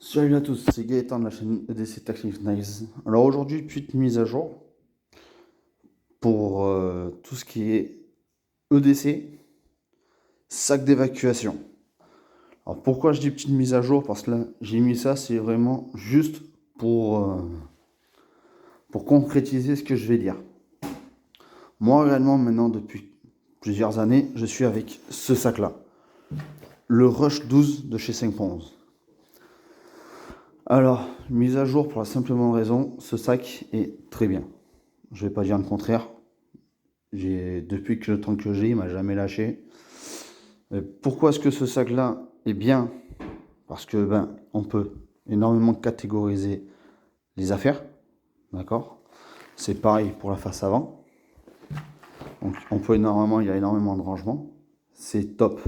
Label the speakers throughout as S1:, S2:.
S1: Salut à tous, c'est Gaëtan de la chaîne EDC Techniques Nice. Alors aujourd'hui, petite mise à jour pour tout ce qui est EDC, sac d'évacuation. Alors pourquoi je dis petite mise à jour? Parce que là, j'ai mis ça, c'est vraiment juste pour concrétiser ce que je vais dire. Moi, réellement, maintenant, depuis plusieurs années, je suis avec ce sac-là. Le Rush 12 de chez 511. Alors, mise à jour pour la simple et bonne raison, ce sac est très bien. Je vais pas dire le contraire. Depuis que le temps que j'ai, il m'a jamais lâché. Pourquoi est-ce que ce sac-là est bien? Parce que on peut énormément catégoriser les affaires, d'accord? C'est pareil pour la face avant. Donc on peut énormément, il y a énormément de rangements. C'est top.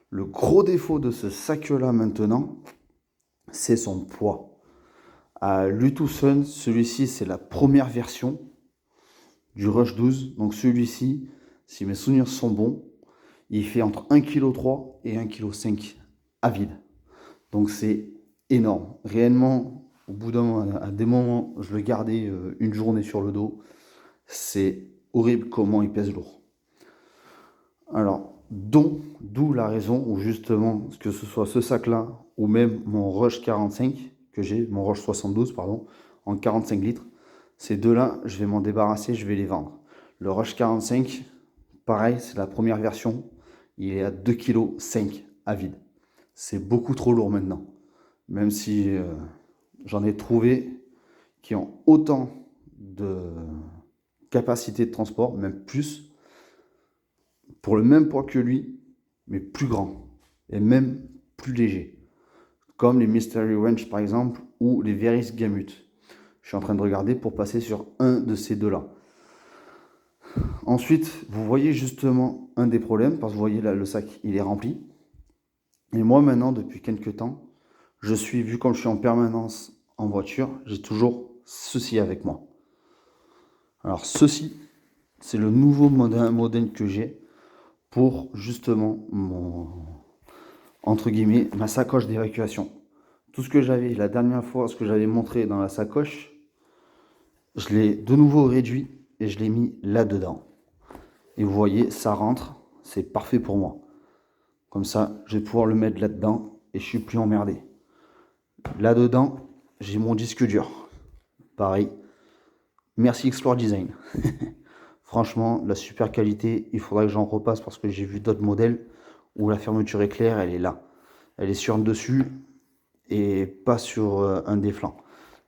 S1: Le gros défaut de ce sac-là maintenant, c'est son poids. À lui tout seul, celui-ci c'est la première version du Rush 12. Donc celui-ci, si mes souvenirs sont bons, il fait entre 1,3 kg et 1,5 kg à vide. Donc c'est énorme. Réellement, au bout à des moments, je le gardais une journée sur le dos. C'est horrible comment il pèse lourd. Alors, d'où la raison où justement, que ce soit ce sac-là ou même mon Rush 45 que j'ai, mon Rush 72, pardon, en 45 litres, ces deux-là, je vais m'en débarrasser, je vais les vendre. Le Rush 45, pareil, c'est la première version. Il est à 2,5 kg à vide. C'est beaucoup trop lourd maintenant. Même si j'en ai trouvé qui ont autant de capacité de transport, même plus, pour le même poids que lui, mais plus grand et même plus léger. Comme les Mystery Ranch par exemple ou les Veris Gamut. Je suis en train de regarder pour passer sur un de ces deux-là. Ensuite, vous voyez justement un des problèmes, parce que vous voyez là, le sac, il est rempli. Et moi maintenant, depuis quelques temps, vu comme je suis en permanence en voiture, j'ai toujours ceci avec moi. Alors ceci, c'est le nouveau modèle que j'ai pour justement entre guillemets, ma sacoche d'évacuation. Tout ce que j'avais la dernière fois, ce que j'avais montré dans la sacoche, je l'ai de nouveau réduit et je l'ai mis là-dedans. Et vous voyez, ça rentre, c'est parfait pour moi. Comme ça, je vais pouvoir le mettre là-dedans et je suis plus emmerdé. Là-dedans, j'ai mon disque dur. Pareil. Merci Explore Design. Franchement, la super qualité, il faudrait que j'en repasse parce que j'ai vu d'autres modèles où la fermeture éclair, elle est là. Elle est sur un dessus et pas sur un des flancs.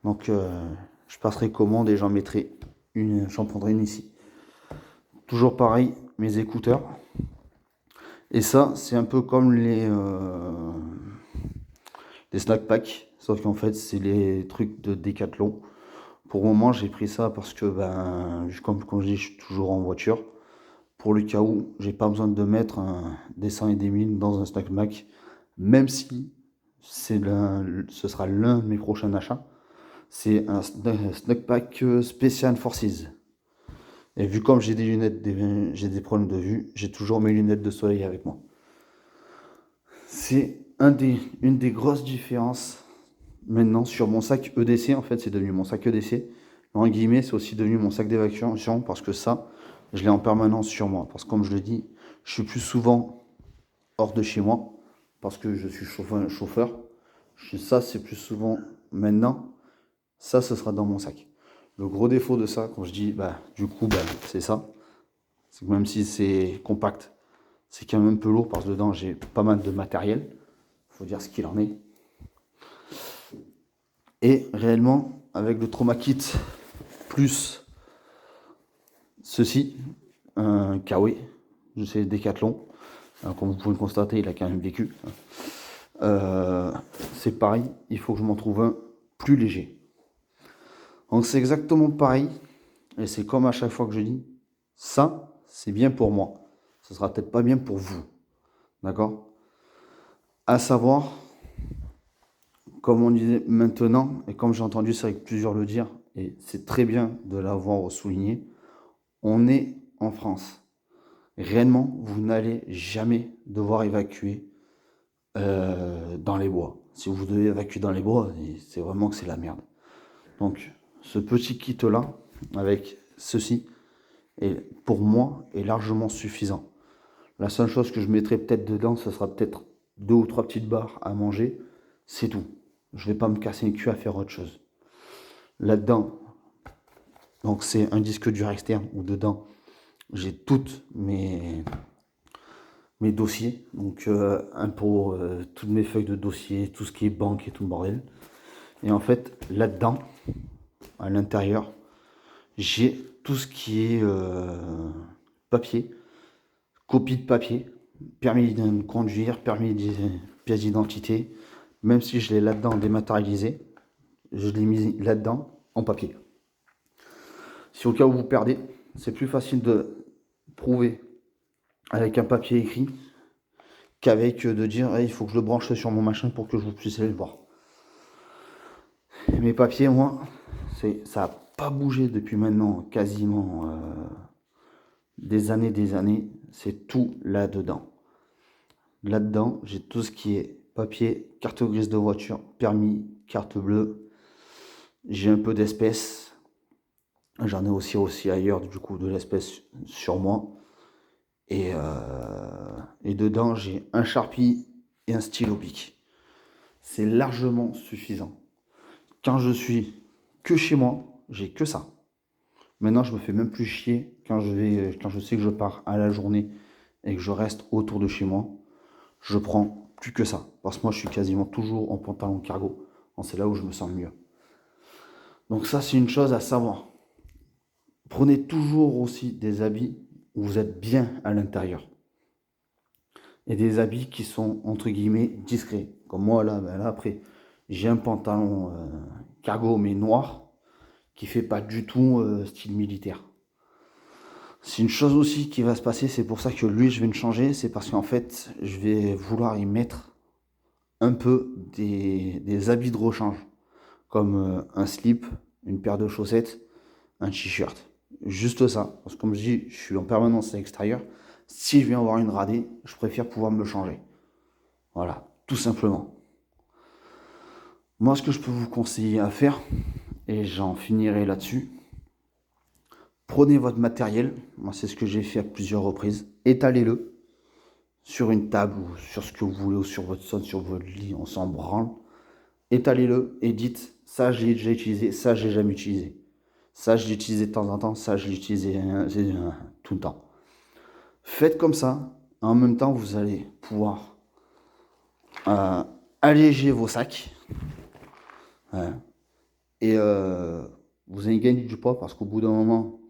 S1: Donc, je passerai commande et j'en prendrai une ici. Toujours pareil, mes écouteurs. Et ça, c'est un peu comme les snack packs, sauf qu'en fait, c'est les trucs de Decathlon. Pour le moment, j'ai pris ça parce que, comme je dis, je suis toujours en voiture. Pour le cas où j'ai pas besoin de mettre des 100 et des 1000 dans un snack pack, même si ce sera l'un de mes prochains achats. C'est un snack pack Special Forces. Et vu comme j'ai des lunettes, j'ai des problèmes de vue, j'ai toujours mes lunettes de soleil avec moi. C'est une des grosses différences maintenant sur mon sac EDC. En fait, c'est devenu mon sac EDC. En guillemets, c'est aussi devenu mon sac d'évacuation parce que ça, je l'ai en permanence sur moi. Parce que comme je le dis, je suis plus souvent hors de chez moi parce que je suis chauffeur. Ça, c'est plus souvent maintenant. Ça, ce sera dans mon sac. Le gros défaut de ça, quand je dis, c'est ça. C'est que même si c'est compact, c'est quand même un peu lourd parce que dedans, j'ai pas mal de matériel. Faut dire ce qu'il en est. Et réellement, avec le Trauma Kit plus ceci, un Kawe, je sais Decathlon, comme vous pouvez le constater, il a quand même vécu. C'est pareil, il faut que je m'en trouve un plus léger. Donc c'est exactement pareil, et c'est comme à chaque fois que je dis, ça, c'est bien pour moi. Ce sera peut-être pas bien pour vous. D'accord? À savoir, comme on disait maintenant, et comme j'ai entendu ça avec plusieurs le dire, et c'est très bien de l'avoir souligné, on est en France. Réellement, vous n'allez jamais devoir évacuer dans les bois. Si vous devez évacuer dans les bois, c'est vraiment que c'est la merde. Donc, ce petit kit-là, avec ceci, pour moi, est largement suffisant. La seule chose que je mettrai peut-être dedans, ce sera peut-être 2 ou 3 petites barres à manger. C'est tout. Je ne vais pas me casser le cul à faire autre chose. Là-dedans, donc c'est un disque dur externe où dedans, j'ai toutes mes dossiers. Donc impôts, toutes mes feuilles de dossier, tout ce qui est banque et tout le bordel. Et en fait, là-dedans, à l'intérieur, j'ai tout ce qui est papier, copie de papier, permis de conduire, pièce d'identité. Même si je l'ai là-dedans dématérialisé, je l'ai mis là-dedans en papier. Si au cas où vous perdez, c'est plus facile de prouver avec un papier écrit qu'avec de dire hey, il faut que je le branche sur mon machin pour que je puisse aller le voir. Mes papiers, moi, ça n'a pas bougé depuis maintenant quasiment des années. C'est tout là-dedans. Là-dedans, j'ai tout ce qui est papier, carte grise de voiture, permis, carte bleue. J'ai un peu d'espèces. J'en ai aussi ailleurs, du coup, de l'espèce sur moi. Et dedans, j'ai un Sharpie et un stylo bic. C'est largement suffisant. Quand je suis que chez moi, j'ai que ça. Maintenant, je me fais même plus chier quand je sais que je pars à la journée et que je reste autour de chez moi. Je prends plus que ça. Parce que moi, je suis quasiment toujours en pantalon cargo. C'est là où je me sens mieux. Donc ça, c'est une chose à savoir. Prenez toujours aussi des habits où vous êtes bien à l'intérieur. Et des habits qui sont, entre guillemets, discrets. Comme moi, là après, j'ai un pantalon cargo, mais noir, qui fait pas du tout style militaire. C'est une chose aussi qui va se passer, c'est pour ça que lui, je vais me changer, c'est parce qu'en fait, je vais vouloir y mettre un peu des habits de rechange, comme un slip, une paire de chaussettes, un t-shirt. Juste ça, parce que comme je dis, je suis en permanence à l'extérieur. Si je viens avoir une radée, je préfère pouvoir me changer. Voilà, tout simplement. Moi, ce que je peux vous conseiller à faire, et j'en finirai là-dessus, prenez votre matériel, moi c'est ce que j'ai fait à plusieurs reprises, étalez-le sur une table ou sur ce que vous voulez, ou sur votre sol, sur votre lit, on s'en branle. Étalez-le et dites, ça je l'ai déjà utilisé, ça je l'ai jamais utilisé. Ça je l'ai utilisé de temps en temps, ça je l'ai utilisé tout le temps. Faites comme ça, en même temps vous allez pouvoir alléger vos sacs. Hein, et vous allez gagner du poids parce qu'au bout d'un moment,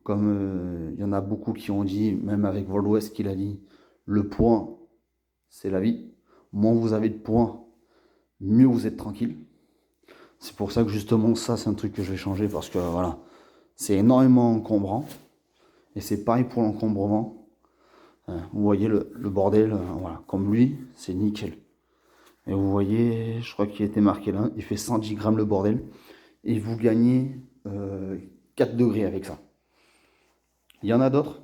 S1: comme il y en a beaucoup qui ont dit, même avec Volwest qu'il a dit, le poids, c'est la vie. Moins vous avez de poids, mieux vous êtes tranquille. C'est pour ça que justement, ça, c'est un truc que je vais changer parce que voilà, c'est énormément encombrant. Et c'est pareil pour l'encombrement. Vous voyez le bordel, voilà, comme lui, c'est nickel. Et vous voyez, je crois qu'il était marqué là, il fait 110 grammes le bordel. Et vous gagnez 4 degrés avec ça. Il y en a d'autres.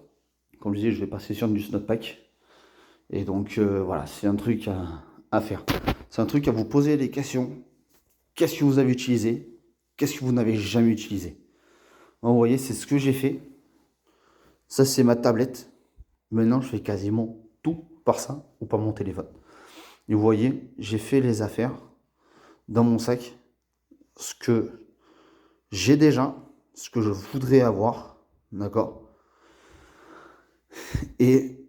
S1: Comme je disais, je vais passer sur du snowpack. Et donc voilà, c'est un truc à faire. C'est un truc à vous poser des questions. Qu'est-ce que vous avez utilisé? Qu'est-ce que vous n'avez jamais utilisé? Bon, vous voyez, c'est ce que j'ai fait. Ça, c'est ma tablette. Maintenant, je fais quasiment tout par ça ou par mon téléphone. Et vous voyez, j'ai fait les affaires dans mon sac. Ce que j'ai déjà, ce que je voudrais avoir, d'accord? Et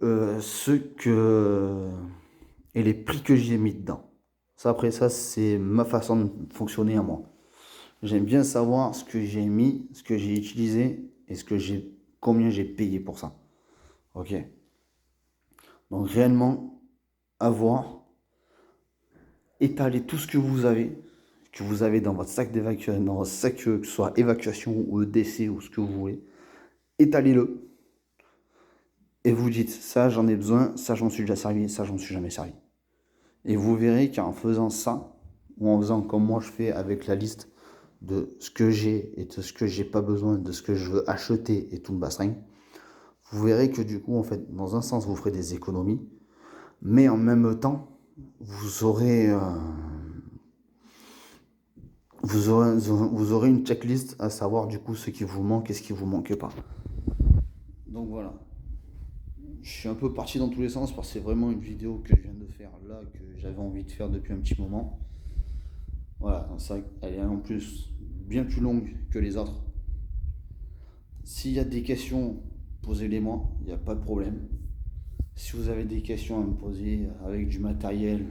S1: et les prix que j'ai mis dedans. Ça, après, ça, c'est ma façon de fonctionner à moi. J'aime bien savoir ce que j'ai mis, ce que j'ai utilisé et combien j'ai payé pour ça. Ok. Donc réellement, avoir, étaler tout ce que vous avez dans votre sac d'évacuation, dans votre sac que ce soit évacuation ou EDC ou ce que vous voulez, étalez-le. Et vous dites, ça j'en ai besoin, ça j'en suis déjà servi, ça j'en suis jamais servi. Et vous verrez qu'en faisant ça, ou en faisant comme moi je fais avec la liste de ce que j'ai et de ce que j'ai pas besoin, de ce que je veux acheter et tout le bastring, vous verrez que du coup, en fait, dans un sens, vous ferez des économies, mais en même temps, vous aurez, vous aurez une checklist à savoir du coup ce qui vous manque et ce qui vous manque pas. Donc voilà. Je suis un peu parti dans tous les sens parce que c'est vraiment une vidéo que je viens de faire là, que j'avais envie de faire depuis un petit moment. Voilà, ça, elle est en plus bien plus longue que les autres. S'il y a des questions, posez-les-moi, il n'y a pas de problème. Si vous avez des questions à me poser avec du matériel,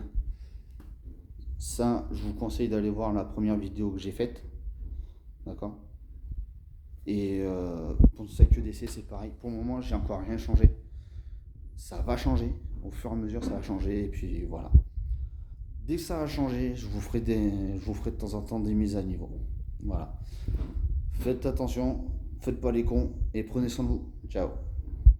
S1: ça, je vous conseille d'aller voir la première vidéo que j'ai faite. D'accord. Et pour ce CQDC, c'est pareil. Pour le moment, j'ai encore rien changé. Ça va changer. Au fur et à mesure, ça va changer. Et puis voilà. Dès que ça va changer, je vous ferai de temps en temps des mises à niveau. Voilà. Faites attention, faites pas les cons et prenez soin de vous. Ciao.